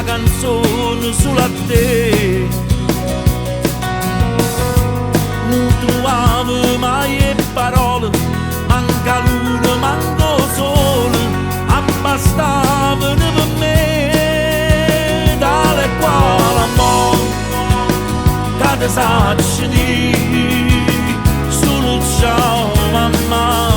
una canzone solo a te. Non trovavo mai le parole, manca l'uno, manco sole, abbastavano per me, tale quale amore, che ti sacci di solo ciao mamma.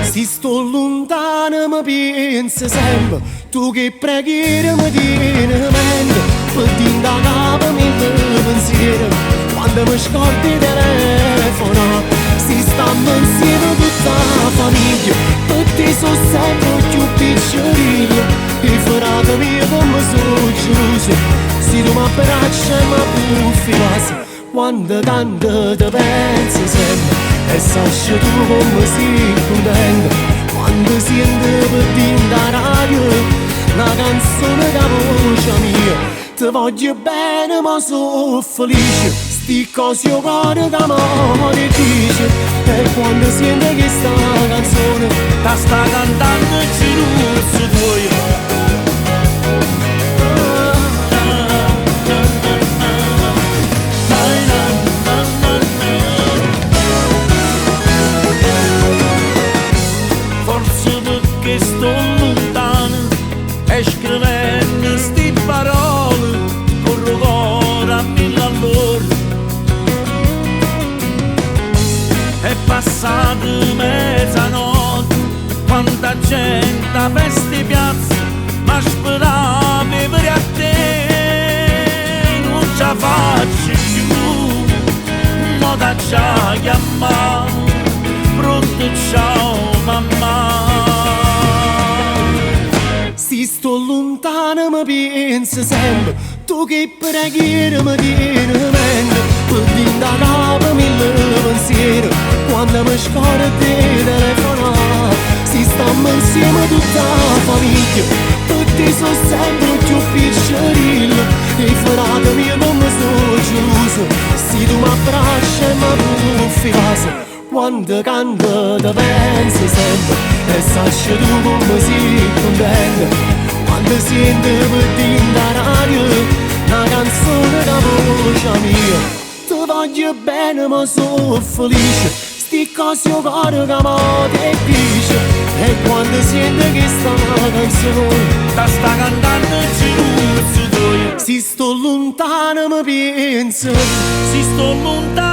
Se sto lontano mi penso sempre, tu che preghiera mi tieni in mente, per ti da capo mille pensieri, quando mi scordi il telefono. Si stiamo insieme tutta la famiglia, per te sono sempre più piccolino, e frate mio come sono geloso, se tu mi abbracci e mi buffi quasi, quando tanto ti penso sempre. E sai tu come sei contento quando senti per te da radio una canzone da voce mia. Ti voglio bene ma sono felice, sti cose io cuore che amore dice. E quando senti questa canzone Ti sta cantando il ciruzzo tuo. Che sto lontano e scrivendo sti parole con il cuore a mille all'ora. È passata mezzanotte, quanta gente a feste piazza, ma speravi per a te non ce la faccio più, ma da già chiamavo pronto ciao mamma. Se sto lontano mi penso sempre, tu che preghiera mi tieni in mente, per ti da capo mille pensieri, quando mi scordi il telefono. Se stiamo insieme tutta la famiglia, per te sono sempre più piccolino, e frate mio come sono geloso, se tu mi abbracci e mi buffi quasi, quando canto ti penso sempre. E sai tu come sei contento quando senti per te da radio una canzone da voce mia. Ti voglio bene ma sono felice, sti cose io cuore che amore dice. E quando senti questa canzone Ti sta cantando il ciruzzo tuo. se sto lontano mi penso, Se sto lontano